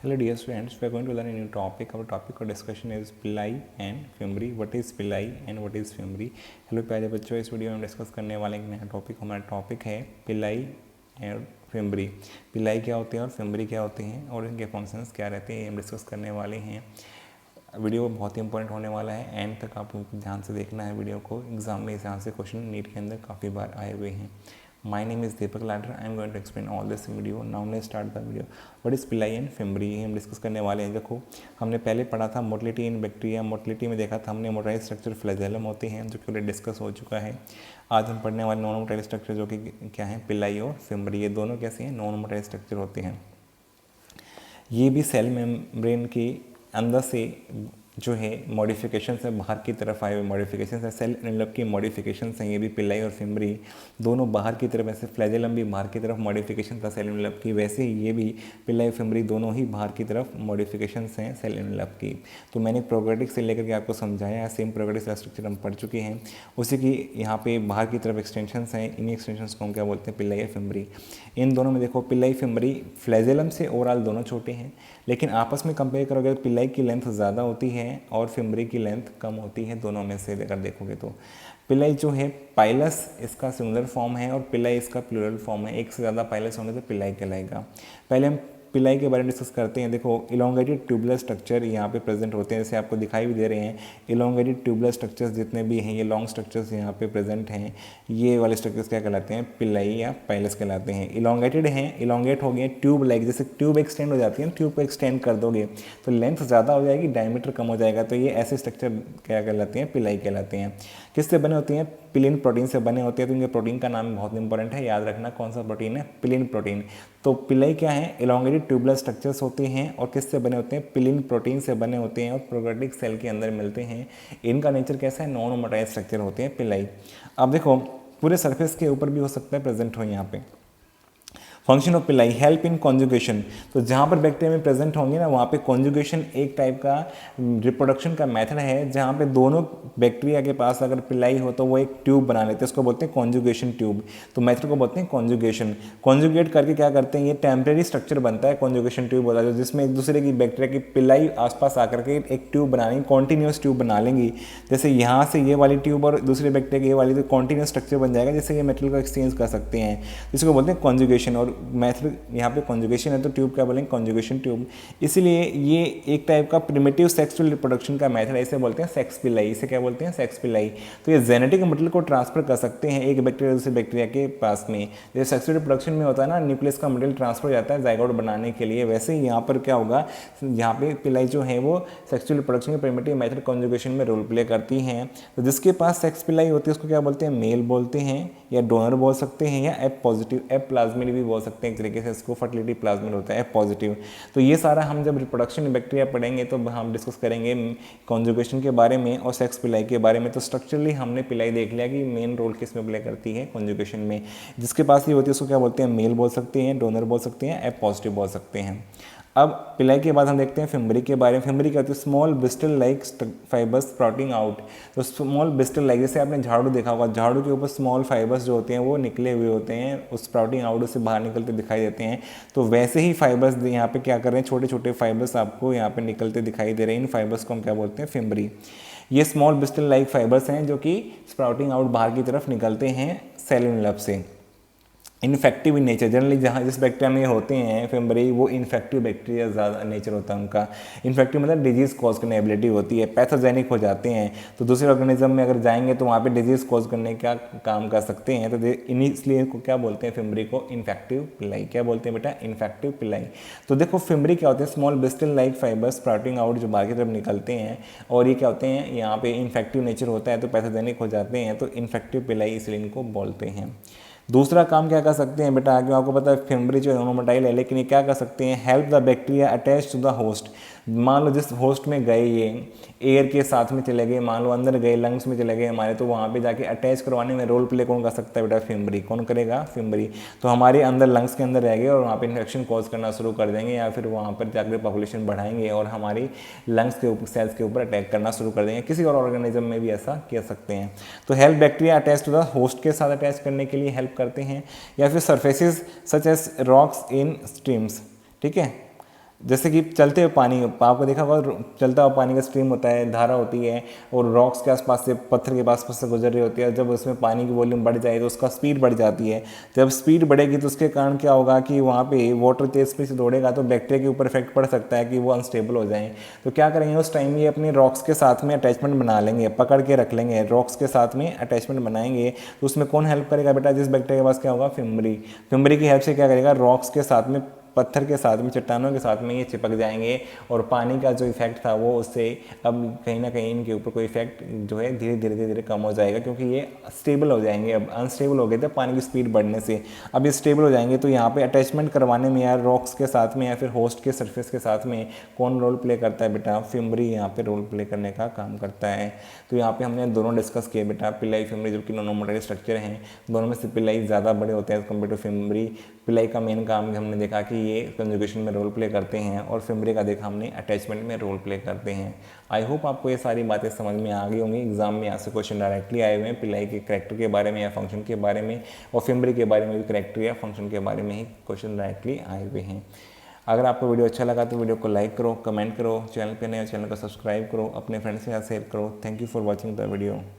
Hello dear students, we are going to learn a new topic. Our topic of discussion is पिलाई and fimbria. What is पिलाई and what is fimbria? Hello प्यारे बच्चों, इस video में discuss करने वाले एक नया टॉपिक. हमारा टॉपिक है पिलाई एंड फिमरी. पिलाई क्या होते हैं और फिमरी क्या होते हैं और इनके फंक्शंस क्या रहते हैं, हम डिस्कस करने वाले हैं. वीडियो बहुत ही इंपॉर्टेंट होने वाला है, एंड तक आप लोगों को ध्यान से देखना है वीडियो को. एग्जाम में इस यहाँ से क्वेश्चन नीट के अंदर काफ़ी बार आए हुए हैं. My name is Deepak Ladher. I am going to explain all this video. Now let's start the video. What is पिलाई एंड फिमरी, हम डिस्कस करने वाले हैं. देखो, हमने पहले पढ़ा था मोटिलिटी इन बैक्टीरिया. मोटिलिटी में देखा था हमने मोटाइल स्ट्रक्चर फ्लैजेलम होते हैं, जो कि ऑलरेडी डिस्कस हो चुका है. आज हम पढ़ने वाले नॉन मोटाइल स्ट्रक्चर, जो कि क्या है, पिलाई और फिमरी. ये दोनों कैसे हैं, नॉन मोटाइल स्ट्रक्चर होते हैं. ये भी सेल मेम्ब्रेन के अंदर से जो है मॉडिफिकेशन है, बाहर की तरफ आए हुए मॉडिफिकेशन है, सेल एनवेलप की मॉडिफिकेशन हैं. ये भी पिलाई और फिमरी दोनों बाहर की तरफ, ऐसे फ्लैजेलम भी बाहर की तरफ मॉडिफिकेशन था सेल एनवेलप की, वैसे ही ये भी पिलाई और फिमरी दोनों ही बाहर की तरफ मॉडिफिकेशन हैं सेल एनवेलप की. तो मैंने प्रोग्रेटिक से लेकर के आपको समझाया, सेम प्रोग्रेटिक सेल स्ट्रक्चर हम पढ़ चुके हैं. उसी की यहाँ पे बाहर की तरफ एक्सटेंशन हैं, इन्हीं एक्सटेंशन को हम क्या बोलते हैं, पिलाई और फिमरी. इन दोनों में देखो, पिलाई फिमरी फ्लैजेलम से ओवरऑल दोनों छोटे हैं, लेकिन आपस में कंपेयर करोगे तो पिलाई की लेंथ ज़्यादा होती है और फिमरी की लेंथ कम होती है. दोनों में से अगर देखोगे तो पिलाई जो है पाइलस इसका सिंगुलर फॉर्म है और पिलाई इसका प्लूरल फॉर्म है. एक से ज़्यादा पाइलस होंगे तो पिलाई कहलाएगा. पहले हम पिलाई के बारे में डिस्कस करते हैं. देखो, इलोंगेटेड ट्यूबुलर स्ट्रक्चर यहाँ पे प्रेजेंट होते हैं, जैसे आपको दिखाई भी दे रहे हैं. इलोंगेटेड ट्यूबुलर स्ट्रक्चर्स जितने भी हैं, ये लॉन्ग स्ट्रक्चर्स यहाँ पे प्रेजेंट हैं. ये वाले स्ट्रक्चर्स क्या कहलाते हैं, पिलाई या पाइलस कहलाते हैं. इलोंगेटेड हैं, इलोंगेट हो गए ट्यूब लाइक, जैसे ट्यूब एक्सटेंड हो जाती है, ट्यूब को एक्सटेंड कर दोगे तो लेंथ ज़्यादा हो जाएगी, डायमीटर कम हो जाएगा. तो ये ऐसे स्ट्रक्चर क्या कहलाते हैं, पिलाई कहलाते हैं. किससे बने होते हैं, पिलिन प्रोटीन से बने होते हैं. तो इनके प्रोटीन का नाम बहुत इंपॉर्टेंट है, याद रखना कौन सा प्रोटीन है, पिलिन प्रोटीन. तो पिलाई क्या है, इलोंगेटेड ट्यूबुलर स्ट्रक्चर्स होते हैं और किससे बने होते हैं, पिलिन प्रोटीन से बने होते हैं और प्रोकैरियोटिक सेल के अंदर मिलते हैं. इनका नेचर कैसा है, नॉन मोटाइल स्ट्रक्चर होते हैं पिलाई. अब देखो, पूरे सरफेस के ऊपर भी हो सकता है प्रेजेंट हो यहाँ पे. फंक्शन ऑफ पिलाई, हेल्प इन कॉन्जुगेशन. तो जहाँ पर बैक्टीरिया में प्रेजेंट होंगे ना, वहाँ पे कॉन्जुगेशन एक टाइप का रिप्रोडक्शन का मेथड है, जहाँ पे दोनों बैक्टीरिया के पास अगर पिलाई हो तो वो एक ट्यूब बना लेते हैं, उसको बोलते हैं कॉन्जुगेशन ट्यूब. तो मेथड को बोलते हैं कॉन्जुगेशन. कॉन्जुगेट करके क्या करते हैं, ये टेम्परेरी स्ट्रक्चर बनता है, कॉन्जुगेशन ट्यूब होता है, जिसमें एक दूसरे की बैक्टीरिया की पिलाई आसपास आकर के एक ट्यूब बनाएंगे, कॉन्टीन्यूस ट्यूब बना लेंगी. जैसे यहाँ से ये वाली ट्यूब और दूसरे बैक्टीरिया की ये वाली, तो कॉन्टीन्यूस स्ट्रक्चर बन जाएगा, जिससे ये मेटल को एक्सचेंज कर सकते हैं. जिसको बोलते हैं कॉन्जुगेशन. और मेथड यहाँ पे कॉन्जुगेशन है, तो ट्यूब क्या बोलेंगे, कॉन्जुगेशन ट्यूब. इसलिए ये एक टाइप का प्रिमिटिव सेक्सुअल रिप्रोडक्शन का मेथड है, इसे बोलते हैं सेक्स पिलाई. इसे क्या बोलते हैं, सेक्स पिलाई. तो ये जेनेटिक मटेरियल को ट्रांसफर कर सकते हैं एक बैक्टीरिया दूसरे बैक्टीरिया के पास में. जैसे सेक्सुअल रिप्रोडक्शन में होता है ना, न्यूक्लियस का मटेरियल ट्रांसफर हो जाता है जाइगोट बनाने के लिए, वैसे ही यहाँ पर क्या होगा, यहाँ पे पिलाई जो है वो सेक्सुअल रिप्रोडक्शन के प्रिमिटिव मेथड कॉन्जुगेशन में रोल प्ले करती हैं. तो जिसके पास सेक्स पिलाई होती है उसको क्या बोलते हैं, मेल बोलते हैं, या डोनर बोल सकते हैं, या एफ पॉजिटिव, एफ प्लाज्मिड भी बोल सकते हैं एक तरीके से. इसको फर्टिलिटी प्लाज्मिड होता है, एफ पॉजिटिव. तो ये सारा हम जब रिप्रोडक्शन बैक्टीरिया पढ़ेंगे तो हम डिस्कस करेंगे कॉन्जुगेशन के बारे में और सेक्स पिलाई के बारे में. तो स्ट्रक्चरली हमने पिलाई देख लिया कि मेन रोल किस में प्ले करती है कॉन्जुगेशन में. जिसके पास ये होती है उसको क्या बोलते हैं, मेल बोल सकते हैं, डोनर बोल सकते हैं, एफ पॉजिटिव बोल सकते हैं. अब पिलाई के बाद हम देखते हैं फिमरी के बारे में. फिमरी क्या होती है, small Bristol like fibres sprouting out. तो स्मॉल ब्रिस्टल लाइक, जैसे आपने झाड़ू देखा होगा, झाड़ू के ऊपर स्मॉल फाइबर्स जो होते हैं वो निकले हुए होते हैं, उस स्प्राउटिंग आउट से बाहर निकलते दिखाई देते हैं. तो वैसे ही फाइबर्स यहाँ पे क्या कर रहे हैं, छोटे छोटे फाइबर्स आपको यहाँ पे निकलते दिखाई दे रहे हैं. इन फाइबर्स को हम क्या बोलते हैं, फिमरी. ये स्मॉल ब्रिस्टल लाइक फाइबर्स हैं जो कि स्प्राउटिंग आउट बाहर की तरफ निकलते हैं सेल एनवेलप से. इन्फेक्टिव इन नेचर, जनरली जहाँ जिस बैक्टीरिया में होते हैं फिमरी, वो इन्फेक्टिव बैक्टीरिया ज़्यादा नेचर होता है उनका. इन्फेक्टिव मतलब डिजीज़ कॉज करने एबिलिटी होती है, पैथोजेनिक हो जाते हैं. तो दूसरे ऑर्गेनिज्म में अगर जाएंगे तो वहाँ पे डिजीज़ कॉज करने का काम कर सकते हैं. तो इसलिए इनको क्या बोलते हैं, फिमरी को इन्फेक्टिव पिलाई. क्या बोलते हैं बेटा, इन्फेक्टिव पिलाई. तो देखो, फिमरी क्या होते हैं, small Bristol like fibres sprouting out जो बाहर की तरफ निकलते हैं, और ये क्या होते हैं, यहाँ पे इन्फेक्टिव नेचर होता है, तो पैथोजेनिक हो जाते हैं. तो इन्फेक्टिव पिलाई इसलिए इनको बोलते हैं. दूसरा काम क्या कर सकते हैं बेटा, आगे आपको पता है फिमरी जो नॉन-मोटाइल है, लेकिन ये क्या कर सकते हैं, help the bacteria attach to the host. मान लो जिस होस्ट में गए, ये एयर के साथ में चले गए, मान लो अंदर गए, लंग्स में चले गए हमारे, तो वहाँ पे जाके अटैच करवाने में रोल प्ले कौन कर सकता है बेटा, फिमरी. कौन करेगा, फिमरी. तो हमारे अंदर लंग्स के अंदर रह गए और वहाँ पे इन्फेक्शन कॉज करना शुरू कर देंगे, या फिर वहाँ पर जाकर पॉपुलेशन बढ़ाएंगे और हमारी लंग्स के ऊपर, सेल्स के ऊपर अटैक करना शुरू कर देंगे. किसी और ऑर्गेनिज्म में भी ऐसा कर सकते हैं. तो help bacteria attach to the host के साथ अटैच करने के लिए हेल्प करते हैं, या फिर surfaces such as rocks in streams. ठीक है, जैसे कि चलते हुए पानी, आपको देखा होगा चलता हुआ पानी का स्ट्रीम होता है, धारा होती है और रॉक्स के आसपास से, पत्थर के आसपास से गुजर रही होती है। जब उसमें पानी की वॉल्यूम बढ़ जाए तो उसका स्पीड बढ़ जाती है। जब स्पीड बढ़ेगी तो उसके कारण क्या होगा कि वहाँ पे वाटर तेज स्पीड से दौड़ेगा तो बैक्टीरिया के ऊपर इफेक्ट पड़ सकता है कि वो अनस्टेबल हो जाएं। तो क्या करेंगे उस टाइम ये अपने रॉक्स के साथ में अटैचमेंट बना लेंगे, पकड़ के रख लेंगे, रॉक्स के साथ में अटैचमेंट बनाएंगे। तो उसमें कौन हेल्प करेगा बेटा, जिस बैक्टीरिया के पास क्या होगा, फिमरी। फिमरी की हेल्प से क्या करेगा, रॉक्स के साथ में, पत्थर के साथ में, चट्टानों के साथ में ये चिपक जाएंगे और पानी का जो इफेक्ट था वो उससे अब कहीं ना कहीं इनके ऊपर कोई इफेक्ट जो है धीरे धीरे कम हो जाएगा, क्योंकि ये स्टेबल हो जाएंगे। अब अनस्टेबल हो गए थे पानी की स्पीड बढ़ने से, अब ये स्टेबल हो जाएंगे। तो यहाँ पे अटैचमेंट करवाने में या रॉक्स के साथ में या फिर होस्ट के सरफेस के साथ में कौन रोल प्ले करता है बेटा, फिमरी यहाँ पे रोल प्ले करने का काम करता है। तो यहाँ पे हमने दोनों डिस्कस किए बेटा, पिलाई फिमरी, जो कि नॉनमोटाइल स्ट्रक्चर हैं। दोनों में से पिलाई ज़्यादा बड़े होते हैं कम्पेयर टू फिमरी। पिलाई का मेन काम हमने देखा कि ये कंजुगेशन में रोल प्ले करते हैं और फिमरी का देखा हमने अटैचमेंट में रोल प्ले करते हैं। आई होप आपको ये सारी बातें समझ में आ गई होंगी। एग्जाम में यहाँ से क्वेश्चन डायरेक्टली आए हुए हैं पिलाई के करैक्टर के बारे में या फंक्शन के बारे में, और फिमरी के बारे में भी करैक्टर या फंक्शन के बारे में ही क्वेश्चन डायरेक्टली आए हुए हैं। अगर आपको वीडियो अच्छा लगा तो वीडियो को लाइक करो, कमेंट करो, चैनल पे नए चैनल को सब्सक्राइब करो, अपने फ्रेंड्स के साथ शेयर करो। Thank you for watching the video.